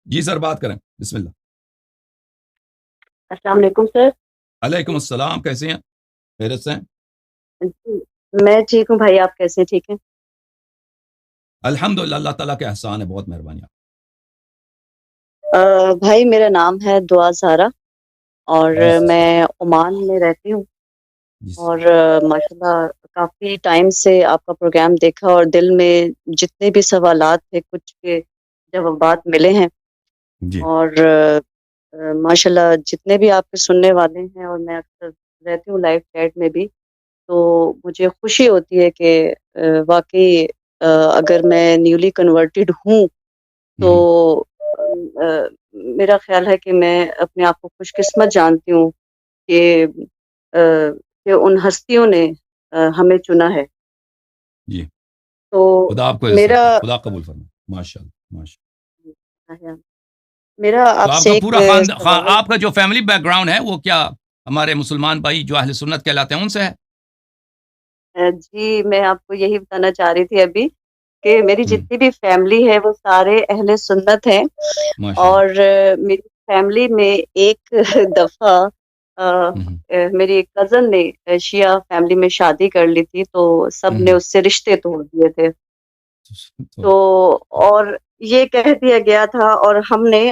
جی سر بات کریں، بسم اللہ۔ السلام علیکم سر۔ علیکم السلام، کیسے ہیں؟ خیریت سے ہیں؟ جی، میں ٹھیک ہوں بھائی، آپ کیسے ہیں؟ ٹھیک ہیں؟ الحمد للہ، اللہ تعالیٰ کے احسان ہے، بہت مہربانی آپ۔ بھائی میرا نام ہے دعا زہرا اور جی سسٹر، میں عمان میں رہتی ہوں، جی اور ماشاءاللہ کافی ٹائم سے آپ کا پروگرام دیکھا اور دل میں جتنے بھی سوالات تھے کچھ کے جوابات ملے ہیں، جی اور ماشاءاللہ جتنے بھی آپ کے سننے والے ہیں، اور میں اکثر رہتی ہوں لائف چیٹ میں بھی، تو مجھے خوشی ہوتی ہے کہ واقعی اگر میں نیولی کنورٹڈ ہوں تو ہوں، میرا خیال ہے کہ میں اپنے آپ کو خوش قسمت جانتی ہوں کہ کہ ان ہستیوں نے ہمیں چنا ہے۔ جی تو خدا آپ کو عزت میرا دے، خدا قبول فرمائے، ماشاء اللہ ماشاء میرا اللہ۔ تو آپ آپ سے کا ایک پورا سوال، آپ کا جو فیملی بیک گراؤنڈ ہے وہ کیا ہمارے مسلمان بھائی جو اہل سنت کہلاتے ہیں ان سے ہے؟ جی میں آپ کو یہی بتانا چاہ رہی تھی ابھی کہ میری ہوں، جتنی بھی فیملی ہے وہ سارے اہل سنت ہیں، ماشاء اللہ۔ اور میری فیملی میں ایک دفعہ ہوں، میری ایک کزن نے شیعہ فیملی میں شادی کر لی تھی، تو سب نے ہوں، اس سے رشتے توڑ دیے تھے۔ تو تو اور یہ کہہ دیا گیا تھا، اور ہم نے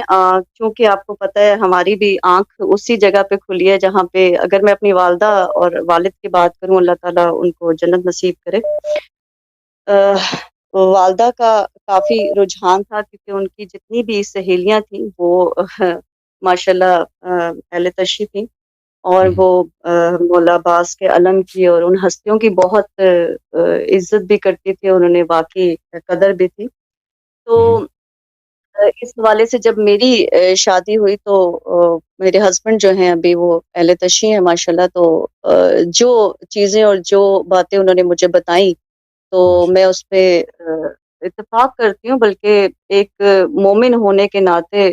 چونکہ آپ کو پتہ ہے ہماری بھی آنکھ اسی جگہ پہ کھلی ہے جہاں پہ، اگر میں اپنی والدہ اور والد کی بات کروں، اللہ تعالیٰ ان کو جنت نصیب کرے، والدہ کا کافی رجحان تھا کیونکہ ان کی جتنی بھی سہیلیاں تھیں وہ ماشاءاللہ اہل تشیع تھیں، اور ہوں، وہ مولا عباس کے علم کی اور ان ہستیوں کی بہت عزت بھی کرتی تھی، اور انہیں واقعی قدر بھی تھی۔ تو ہوں، اس حوالے سے جب میری شادی ہوئی تو میرے ہسبینڈ جو ہیں ابھی وہ اہل تشیع ہیں ماشاءاللہ، تو جو چیزیں اور جو باتیں انہوں نے مجھے بتائیں تو ماشاء میں اس پہ اتفاق کرتی ہوں، بلکہ ایک مومن ہونے کے ناطے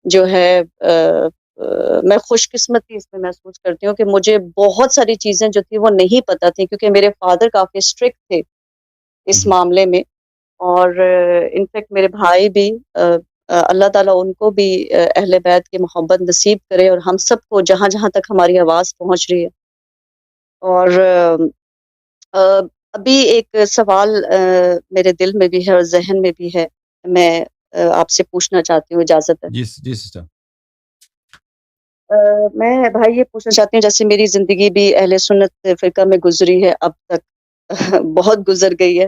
جو ہے میں خوش قسمتی اس میں محسوس کرتی ہوں کہ مجھے بہت ساری چیزیں جو تھی وہ نہیں پتہ تھی، کیونکہ میرے فادر کافی اسٹرکٹ تھے اس اللہ۔ معاملے میں، اور انفیکٹ میرے بھائی بھی اللہ تعالیٰ ان کو بھی اہل بیت کی محبت نصیب کرے، اور ہم سب کو جہاں جہاں تک ہماری آواز پہنچ رہی ہے۔ اور ابھی ایک سوال میرے دل میں بھی ہے اور ذہن میں بھی ہے، میں آپ سے پوچھنا چاہتی ہوں، اجازت ہے؟ جی جی سسٹر۔ میں بھائی یہ پوچھنا چاہتی ہوں، جیسے میری زندگی بھی اہل سنت فرقہ میں گزری ہے اب تک، بہت گزر گئی ہے،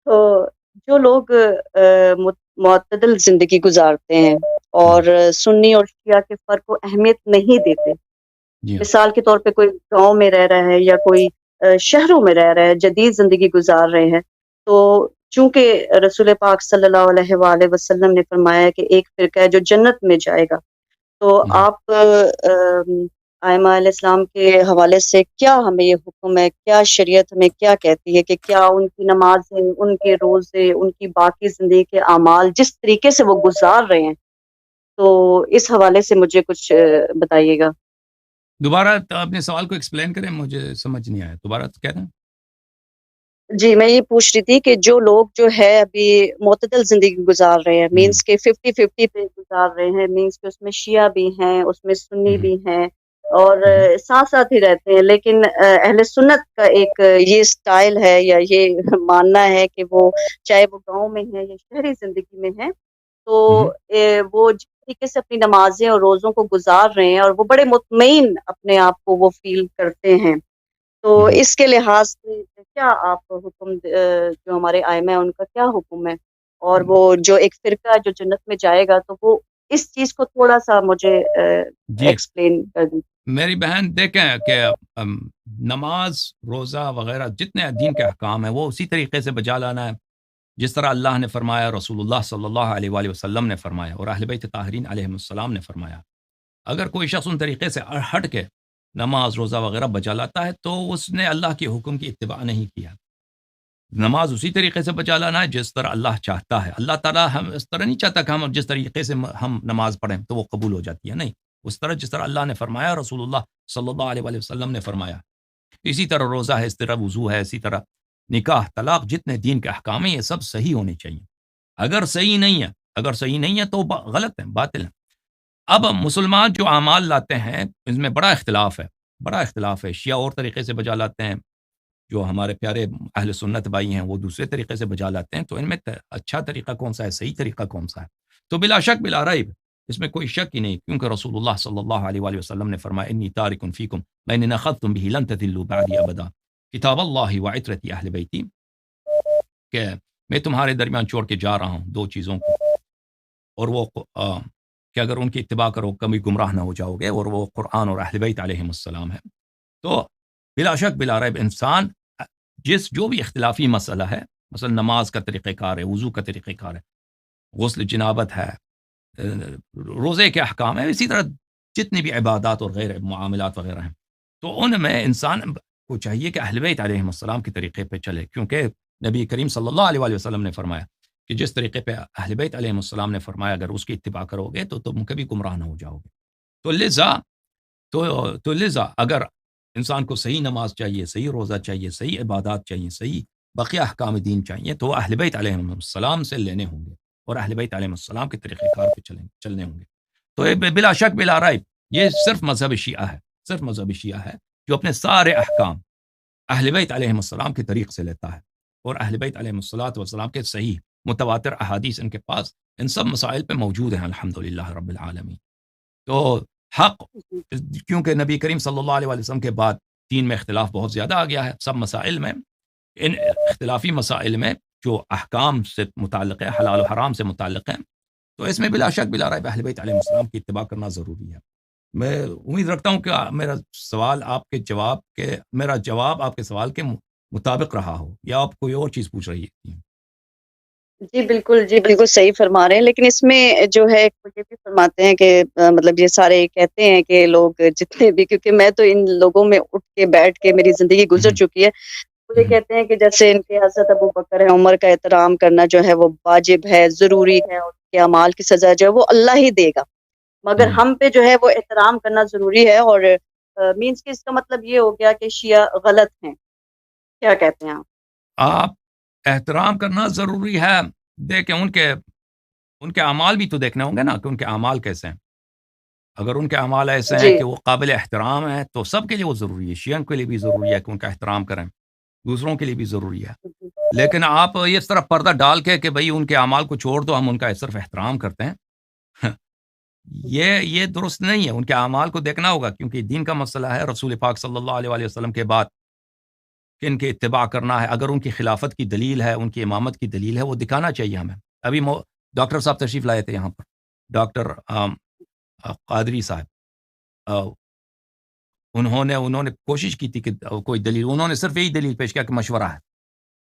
تو جو لوگ معتدل زندگی گزارتے ہیں اور سنی اور شیعہ کے فرق کو اہمیت نہیں دیتے، جی ہاں، مثال کے طور پہ کوئی گاؤں میں رہ رہا ہے یا کوئی شہروں میں رہ رہا ہے، جدید زندگی گزار رہے ہیں، تو چونکہ رسول پاک صلی اللہ علیہ وآلہ وسلم نے فرمایا ہے کہ ایک فرقہ ہے جو جنت میں جائے گا، تو آپ ائمہ علیہ السلام کے حوالے سے کیا ہمیں یہ حکم ہے، کیا شریعت ہمیں کیا کہتی ہے کہ کیا ان کی نمازیں، ان کے روزے، ان کی باقی زندگی کے اعمال جس طریقے سے وہ گزار رہے ہیں، تو اس حوالے سے مجھے کچھ بتائیے گا۔ دوبارہ اپنے سوال کو ایکسپلین کریں، مجھے سمجھ نہیں آیا، دوبارہ کہہ رہے ہیں؟ جی میں یہ پوچھ رہی تھی کہ جو لوگ جو ہے ابھی معتدل زندگی گزار رہے ہیں، ہوں، مینس کے 50-50 پہ گزار رہے ہیں، مینس کہ اس میں شیعہ بھی ہیں، اس میں سنی ہوں، بھی ہیں، اور ہوں، ساتھ ساتھ ہی رہتے ہیں، لیکن اہل سنت کا ایک یہ سٹائل ہے یا یہ ماننا ہے کہ وہ چاہے وہ گاؤں میں ہے یا شہری زندگی میں ہے، تو ہوں، وہ جس طریقے سے اپنی نمازیں اور روزوں کو گزار رہے ہیں اور وہ بڑے مطمئن اپنے آپ کو وہ فیل کرتے ہیں، تو ہوں، اس کے لحاظ سے کیا آپ حکم جو ہمارے ائمہ ہیں ان کا کیا حکم ہے، اور وہ جو ایک فرقہ جو جنت میں جائے گا، تو وہ اس چیز کو تھوڑا سا مجھے جی ایکسپلین کر دیں۔ میری بہن دیکھیں کہ نماز روزہ وغیرہ جتنے دین کے احکام ہیں وہ اسی طریقے سے بجا لانا ہے جس طرح اللہ نے فرمایا، رسول اللہ صلی اللہ علیہ وآلہ وسلم نے فرمایا، اور اہل بیت طاہرین علیہ السلام نے فرمایا۔ اگر کوئی شخص ان طریقے سے ہٹ کے نماز روزہ وغیرہ بجا لاتا ہے تو اس نے اللہ کے حکم کی اتباع نہیں کیا۔ نماز اسی طریقے سے بچا لانا ہے جس طرح اللہ چاہتا ہے۔ اللہ تعالیٰ ہم اس طرح نہیں چاہتا کہ ہم جس طریقے سے ہم نماز پڑھیں تو وہ قبول ہو جاتی ہے، نہیں، اس طرح جس طرح اللہ نے فرمایا، رسول اللہ صلی اللہ علیہ وآلہ وسلم نے فرمایا، اسی طرح روزہ ہے، اس طرح وضو ہے، اسی طرح نکاح طلاق جتنے دین کے احکام ہیں یہ سب صحیح ہونے چاہیے۔ اگر صحیح نہیں ہے اگر صحیح نہیں ہے تو غلط ہے، باطل ہے۔ اب مسلمان جو اعمال لاتے ہیں اس میں بڑا اختلاف ہے، بڑا اختلاف ہے۔ شیعہ اور طریقے سے بجا لاتے ہیں، جو ہمارے پیارے اہل سنت بھائی ہیں وہ دوسرے طریقے سے بجا لاتے ہیں۔ تو ان میں اچھا طریقہ کون سا ہے، صحیح طریقہ کون سا ہے؟ تو بلا شک بلا ریب اس میں کوئی شک ہی نہیں، کیونکہ رسول اللہ صلی اللہ علیہ وآلہ وسلم نے فرمایا انی تارک فیکم ما ان اخذتم به لن تضلوا بعدی ابدا، کتاب اللہ وعترتی اہل بیتی، کہ میں تمہارے درمیان چھوڑ کے جا رہا ہوں دو چیزوں کو، اور وہ کہ اگر ان کی اتباع کرو کبھی گمراہ نہ ہو جاؤ گے، اور وہ قرآن اور اہل بیت علیہم السلام ہے۔ تو بلا شک بلا ریب انسان جو بھی اختلافی مسئلہ ہے، مثلا نماز کا طریقہ کار ہے، وضو کا طریقہ کار ہے، غسل جنابت ہے، روزے کے احکام ہیں، اسی طرح جتنی بھی عبادات اور غیر معاملات وغیرہ ہیں، تو ان میں انسان کو چاہیے کہ اہل بیت علیہم السلام کے طریقے پہ چلے، کیونکہ نبی کریم صلی اللہ علیہ وآلہ وسلم نے فرمایا کہ جس طریقے پہ اہل بیت علیہم السلام نے فرمایا اگر اس کی اتباع کرو گے تو تم کبھی گمراہ نہ ہو جاؤ گے۔ تو لذا اگر انسان کو صحیح نماز چاہیے، صحیح روزہ چاہیے، صحیح عبادات چاہیے، صحیح بقیہ احکام دین چاہیے، تو اہل بیت علیہم السلام سے لینے ہوں گے اور اہل بیت علیہم السلام کے طریقہ کار پہ چلنے ہوں گے۔ تو یہ بلا شک بلا ریب یہ صرف مذہب شیعہ ہے، صرف مذہب شیعہ ہے جو اپنے سارے احکام اہل بیت علیہم السلام کے طریق سے لیتا ہے، اور اہل بیت علیہم السلام کے صحیح متواتر احادیث ان کے پاس ان سب مسائل پہ موجود ہیں الحمدللہ رب العالمین۔ تو حق، کیونکہ نبی کریم صلی اللہ علیہ وسلم کے بعد دین میں اختلاف بہت زیادہ آ گیا ہے سب مسائل میں، ان اختلافی مسائل میں جو احکام سے متعلق ہے، حلال و حرام سے متعلق ہیں، تو اس میں بلا شک بلا ریب اہل بیت علیہ السلام کی اتباع کرنا ضروری ہے۔ میں امید رکھتا ہوں کہ میرا جواب آپ کے سوال کے مطابق رہا ہو، یا آپ کوئی اور چیز پوچھ رہی ہے؟ جی بالکل صحیح فرما رہے ہیں، لیکن اس میں جو ہے یہ بھی فرماتے ہیں کہ مطلب یہ سارے کہتے ہیں کہ لوگ جتنے بھی، کیونکہ میں تو ان لوگوں میں اٹھ کے بیٹھ کے میری زندگی گزر چکی ہے، مجھے کہتے ہیں کہ جیسے ان کے حضرت ابو بکر ہے، عمر کا احترام کرنا جو ہے وہ واجب ہے، ضروری ہے، اور ان کے اعمال کی سزا جو ہے وہ اللہ ہی دے گا، مگر ہم پہ جو ہے وہ احترام کرنا ضروری ہے۔ اور مینس کہ اس کا مطلب یہ ہو گیا کہ شیعہ غلط ہیں، کیا کہتے ہیں آپ احترام کرنا ضروری ہے، دیکھیں ان کے اعمال بھی تو دیکھنے ہوں گے نا کہ ان کے اعمال کیسے ہیں۔ اگر ان کے اعمال ایسے ہیں کہ وہ قابل احترام ہیں تو سب کے لیے وہ ضروری ہے، شیعہ کے لیے بھی ضروری ہے کہ ان کا احترام کریں، دوسروں کے لیے بھی ضروری ہے۔ لیکن آپ اس طرح پردہ ڈال کے بھئی ان کے اعمال کو چھوڑ دو، ہم ان کا صرف احترام کرتے ہیں، یہ درست نہیں ہے۔ ان کے اعمال کو دیکھنا ہوگا، کیونکہ دین کا مسئلہ ہے، رسول پاک صلی اللہ علیہ وآلہ وسلم کے بعد کن کے اتباع کرنا ہے۔ اگر ان کی خلافت کی دلیل ہے، ان کی امامت کی دلیل ہے، وہ دکھانا چاہیے ہمیں۔ ابھی ڈاکٹر صاحب تشریف لائے تھے یہاں پر، ڈاکٹر قادری صاحب، انہوں نے کوشش کی تھی کہ کوئی دلیل، انہوں نے صرف یہی دلیل پیش کیا کہ مشورہ ہے،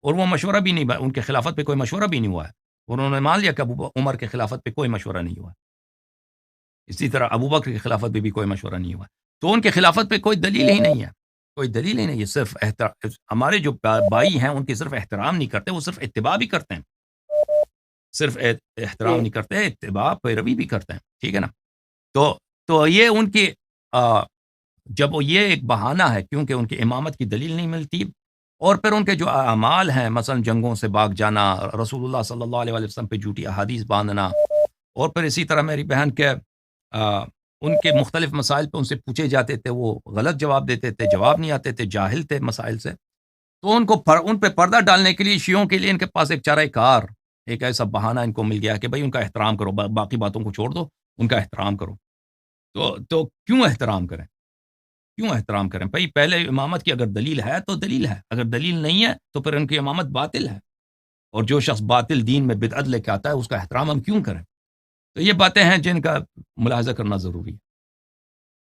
اور وہ مشورہ بھی نہیں، ان کے خلافت پہ کوئی مشورہ بھی نہیں ہوا ہے، انہوں نے مان لیا کہ عمر کے خلافت پہ کوئی مشورہ نہیں ہوا، اسی طرح ابو بکر کی خلافت پہ بھی کوئی مشورہ نہیں ہوا، تو ان کے خلافت پہ کوئی دلیل ہی نہیں ہے، کوئی دلیل ہی نہیں ہے۔ صرف ہمارے جو بھائی ہیں ان کی صرف احترام نہیں کرتے، وہ صرف اتباع بھی کرتے ہیں، صرف احترام نہیں کرتے، اتباع پیروی بھی کرتے ہیں، ٹھیک ہے نا۔ تو یہ ان کی جب یہ ایک بہانہ ہے، کیونکہ ان کی امامت کی دلیل نہیں ملتی، اور پھر ان کے جو اعمال ہیں، مثلا جنگوں سے بھاگ جانا، رسول اللہ صلی اللہ علیہ وسلم پہ جھوٹی احادیث باندھنا، اور پھر اسی طرح میری بہن کے ان کے مختلف مسائل پہ ان سے پوچھے جاتے تھے، وہ غلط جواب دیتے تھے، جواب نہیں آتے تھے، جاہل تھے مسائل سے، تو ان پہ پردہ ڈالنے کے لیے شیعوں کے لیے ان کے پاس ایک چارہ کار، ایک ایسا بہانہ ان کو مل گیا کہ بھئی ان کا احترام کرو، باقی باتوں کو چھوڑ دو، ان کا احترام کرو۔ تو کیوں احترام کریں؟ کیوں احترام کریں؟ بھئی پہلے امامت کی اگر دلیل ہے تو دلیل ہے، اگر دلیل نہیں ہے تو پھر ان کی امامت باطل ہے، اور جو شخص باطل دین میں بدعت لے کے آتا ہے اس کا احترام ہم کیوں کریں؟ تو یہ باتیں ہیں جن کا ملاحظہ کرنا ضروری ہے۔